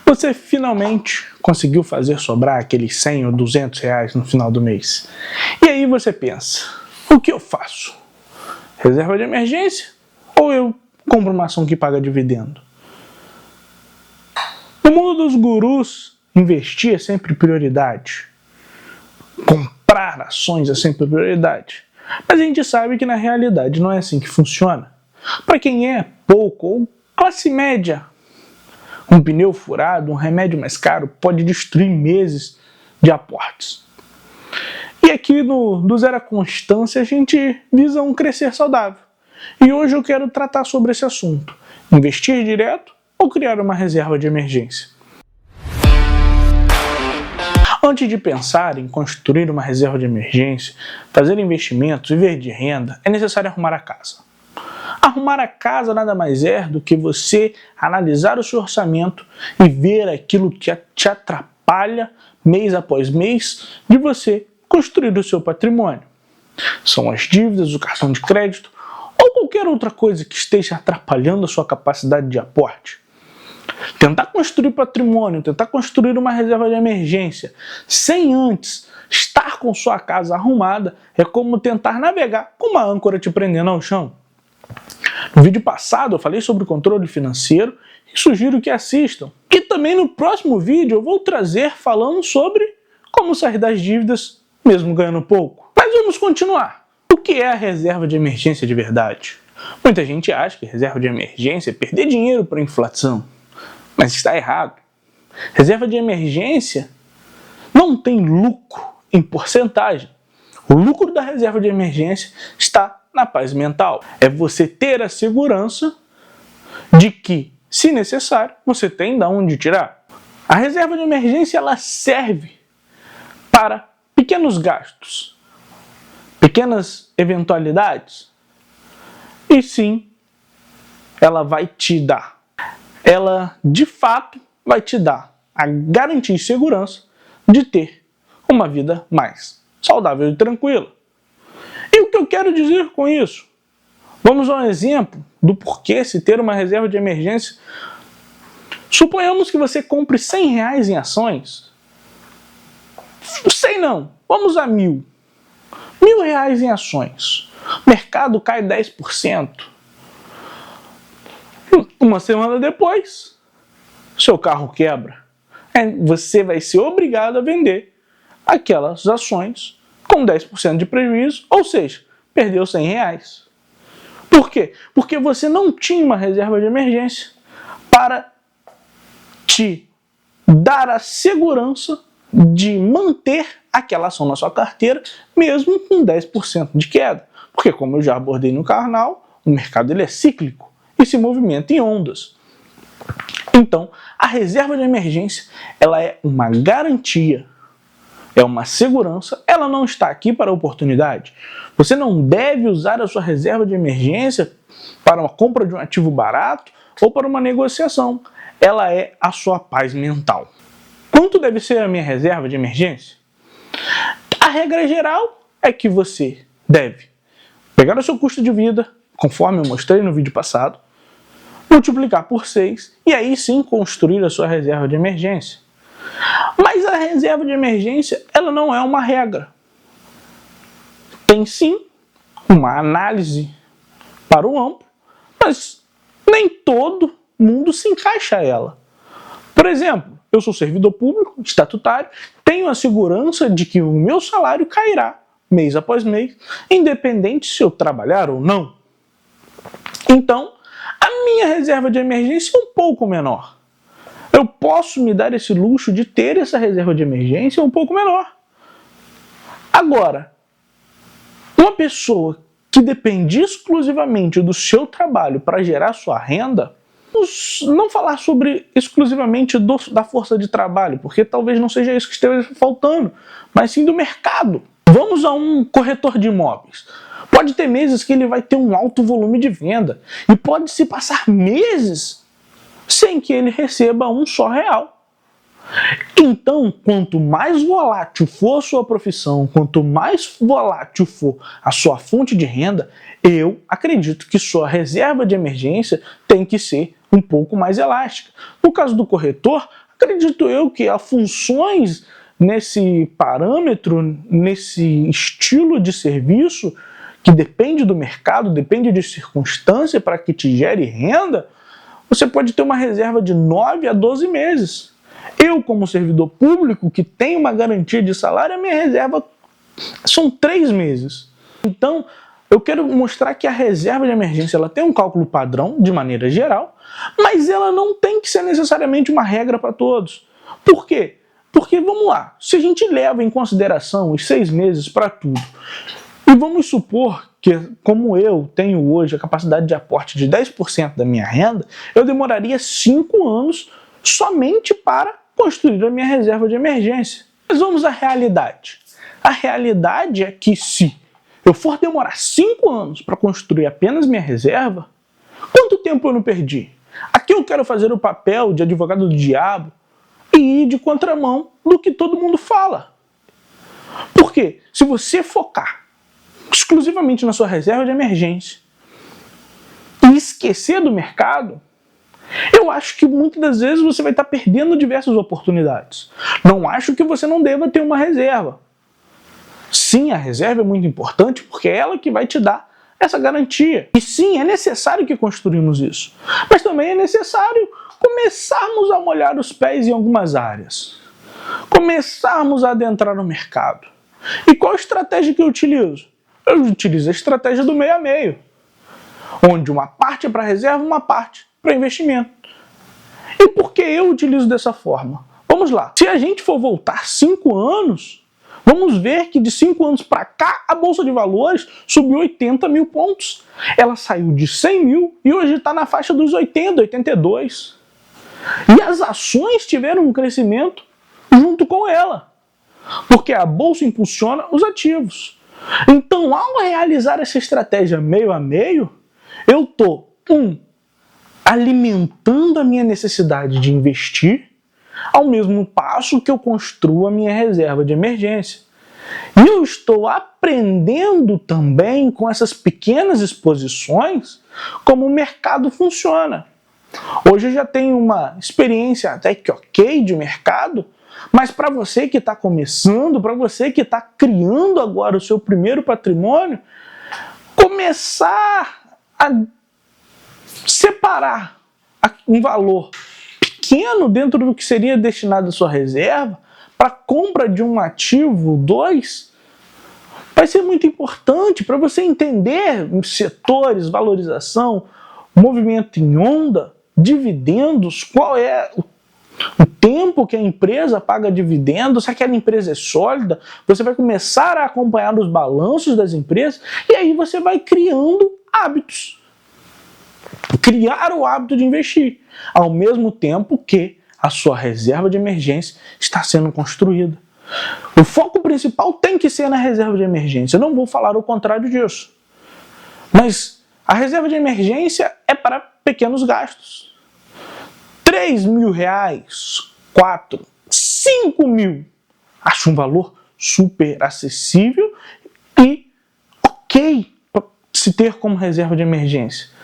Você finalmente conseguiu fazer sobrar aqueles 100 ou 200 reais no final do mês. E aí você pensa, o que eu faço? Reserva de emergência ou eu compro uma ação que paga dividendo? No mundo dos gurus, investir é sempre prioridade. Comprar ações é sempre prioridade. Mas a gente sabe que na realidade não é assim que funciona. Para quem é pouco ou classe média, um pneu furado, um remédio mais caro pode destruir meses de aportes. E aqui do Zero à Constância a gente visa um crescer saudável. E hoje eu quero tratar sobre esse assunto. Investir direto ou criar uma reserva de emergência? Antes de pensar em construir uma reserva de emergência, fazer investimentos, viver de renda, é necessário arrumar a casa. Arrumar a casa nada mais é do que você analisar o seu orçamento e ver aquilo que te atrapalha mês após mês de você construir o seu patrimônio. São as dívidas, o cartão de crédito ou qualquer outra coisa que esteja atrapalhando a sua capacidade de aporte. Tentar construir patrimônio, tentar construir uma reserva de emergência sem antes estar com sua casa arrumada é como tentar navegar com uma âncora te prendendo ao chão. No vídeo passado eu falei sobre controle financeiro e sugiro que assistam. E também no próximo vídeo eu vou trazer falando sobre como sair das dívidas mesmo ganhando pouco. Mas vamos continuar. O que é a reserva de emergência de verdade? Muita gente acha que reserva de emergência é perder dinheiro para a inflação. Mas está errado. Reserva de emergência não tem lucro em porcentagem. O lucro da reserva de emergência está na paz mental. É você ter a segurança de que, se necessário, você tem de onde tirar. A reserva de emergência ela serve para pequenos gastos, pequenas eventualidades. E sim, ela vai te dar. Ela, de fato, vai te dar a garantia e segurança de ter uma vida mais saudável e tranquila. E o que eu quero dizer com isso? Vamos a um exemplo do porquê se ter uma reserva de emergência. Suponhamos que você compre 100 reais em ações. 100 não, vamos a 1.000. 1.000 reais em ações. O mercado cai 10%. Uma semana depois, seu carro quebra. Você vai ser obrigado a vender aquelas ações com 10% de prejuízo, ou seja, perdeu 100 reais. Por quê? Porque você não tinha uma reserva de emergência para te dar a segurança de manter aquela ação na sua carteira, mesmo com 10% de queda. Porque, como eu já abordei no canal, o mercado ele é cíclico e se movimenta em ondas. Então, a reserva de emergência ela é uma garantia, é uma segurança, ela não está aqui para oportunidade. Você não deve usar a sua reserva de emergência para uma compra de um ativo barato ou para uma negociação. Ela é a sua paz mental. Quanto deve ser a minha reserva de emergência? A regra geral é que você deve pegar o seu custo de vida, conforme eu mostrei no vídeo passado, multiplicar por 6 e aí sim construir a sua reserva de emergência. Mas a reserva de emergência ela não é uma regra. Tem sim uma análise para o amplo, mas nem todo mundo se encaixa a ela. Por exemplo, eu sou servidor público, estatutário, tenho a segurança de que o meu salário cairá mês após mês, independente se eu trabalhar ou não. Então, a minha reserva de emergência é um pouco menor. Eu posso me dar esse luxo de ter essa reserva de emergência um pouco menor. Agora, uma pessoa que depende exclusivamente do seu trabalho para gerar sua renda, não falar sobre exclusivamente da força de trabalho, porque talvez não seja isso que esteja faltando, mas sim do mercado. Vamos a um corretor de imóveis. Pode ter meses que ele vai ter um alto volume de venda e pode se passar meses sem que ele receba um só real. Então, quanto mais volátil for a sua profissão, quanto mais volátil for a sua fonte de renda, eu acredito que sua reserva de emergência tem que ser um pouco mais elástica. No caso do corretor, acredito eu que há funções nesse parâmetro, nesse estilo de serviço, que depende do mercado, depende de circunstância para que te gere renda, você pode ter uma reserva de 9 a 12 meses. Eu, como servidor público, que tem uma garantia de salário, a minha reserva são 3 meses. Então, eu quero mostrar que a reserva de emergência ela tem um cálculo padrão, de maneira geral, mas ela não tem que ser necessariamente uma regra para todos. Por quê? Porque, vamos lá, se a gente leva em consideração os 6 meses para tudo, e vamos supor que, como eu tenho hoje a capacidade de aporte de 10% da minha renda, eu demoraria 5 anos somente para construir a minha reserva de emergência. Mas vamos à realidade. A realidade é que se eu for demorar 5 anos para construir apenas minha reserva, quanto tempo eu não perdi? Aqui eu quero fazer o papel de advogado do diabo e ir de contramão do que todo mundo fala. Porque se você focar exclusivamente na sua reserva de emergência e esquecer do mercado, eu acho que muitas das vezes você vai estar perdendo diversas oportunidades. Não acho que você não deva ter uma reserva. Sim, a reserva é muito importante porque é ela que vai te dar essa garantia. E sim, é necessário que construímos isso. Mas também é necessário começarmos a molhar os pés em algumas áreas. Começarmos a adentrar no mercado. E qual estratégia que eu utilizo? Eu utilizo a estratégia do meio a meio, onde uma parte é para reserva, uma parte para investimento. E por que eu utilizo dessa forma? Vamos lá. Se a gente for voltar 5 anos, vamos ver que de 5 anos para cá, a Bolsa de Valores subiu 80 mil pontos. Ela saiu de 100 mil e hoje está na faixa dos 80, 82. E as ações tiveram um crescimento junto com ela, porque a Bolsa impulsiona os ativos. Então, ao realizar essa estratégia meio a meio, eu estou, alimentando a minha necessidade de investir, ao mesmo passo que eu construo a minha reserva de emergência. E eu estou aprendendo também com essas pequenas exposições como o mercado funciona. Hoje eu já tenho uma experiência até que ok de mercado, mas para você que está começando, para você que está criando agora o seu primeiro patrimônio, começar a separar um valor pequeno dentro do que seria destinado à sua reserva para compra de um ativo, 2, vai ser muito importante para você entender setores, valorização, movimento em onda, dividendos, qual é o tempo que a empresa paga dividendos, se aquela empresa é sólida, você vai começar a acompanhar os balanços das empresas e aí você vai criando hábitos. Criar o hábito de investir, ao mesmo tempo que a sua reserva de emergência está sendo construída. O foco principal tem que ser na reserva de emergência. Eu não vou falar o contrário disso. Mas a reserva de emergência é para pequenos gastos. 3 mil reais, 4, 5 mil. Acho um valor super acessível e ok para se ter como reserva de emergência.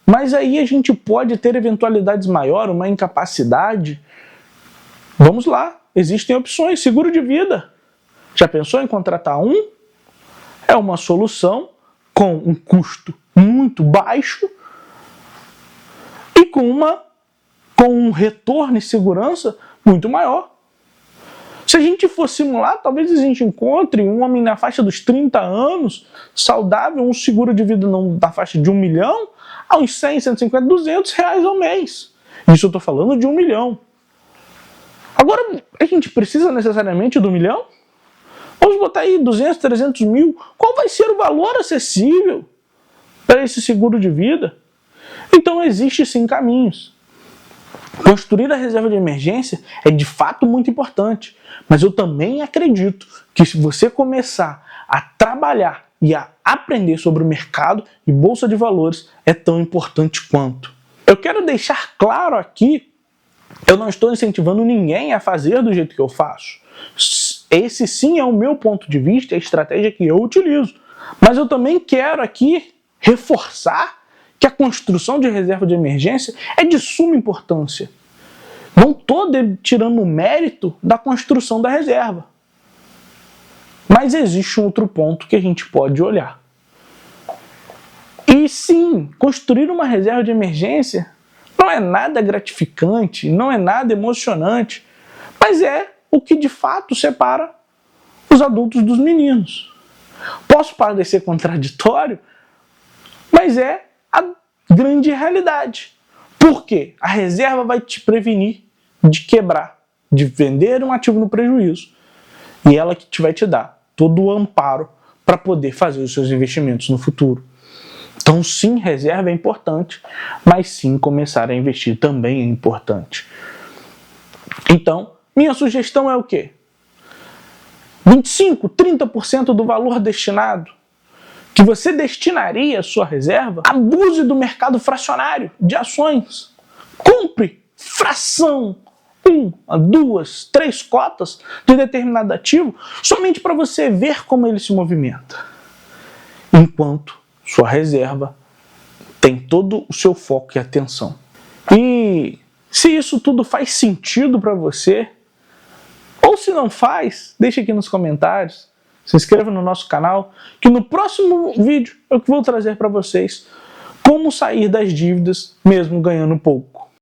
Mas aí a gente pode ter eventualidades maiores, uma incapacidade. Vamos lá, existem opções, seguro de vida. Já pensou em contratar um? É uma solução com um custo muito baixo e com um retorno e segurança muito maior. Se a gente for simular, talvez a gente encontre um homem na faixa dos 30 anos, saudável, um seguro de vida na faixa de 1 milhão, a uns 100, 150, 200 reais ao mês. Isso eu estou falando de 1 milhão. Agora, a gente precisa necessariamente do 1 milhão? Vamos botar aí 200, 300 mil. Qual vai ser o valor acessível para esse seguro de vida? Então, existem sim caminhos. Construir a reserva de emergência é de fato muito importante, mas eu também acredito que se você começar a trabalhar e a aprender sobre o mercado e bolsa de valores é tão importante quanto. Eu quero deixar claro aqui, eu não estou incentivando ninguém a fazer do jeito que eu faço. Esse sim é o meu ponto de vista, é a estratégia que eu utilizo. Mas eu também quero aqui reforçar que a construção de reserva de emergência é de suma importância. vão todo tirando o mérito da construção da reserva. Mas existe um outro ponto que a gente pode olhar. E sim, construir uma reserva de emergência não é nada gratificante, não é nada emocionante, mas é o que de fato separa os adultos dos meninos. Posso parecer contraditório, mas é a grande realidade. Por quê? A reserva vai te prevenir de quebrar, de vender um ativo no prejuízo. E ela que vai te dar todo o amparo para poder fazer os seus investimentos no futuro. Então sim, reserva é importante, mas sim, começar a investir também é importante. Então, minha sugestão é o quê? 25%, 30% do valor destinado que você destinaria à sua reserva, abuse do mercado fracionário de ações. Compre fração, 1, 2, 3 cotas de determinado ativo, somente para você ver como ele se movimenta. Enquanto sua reserva tem todo o seu foco e atenção. E se isso tudo faz sentido para você, ou se não faz, deixe aqui nos comentários, se inscreva no nosso canal, que no próximo vídeo eu vou trazer para vocês como sair das dívidas mesmo ganhando pouco.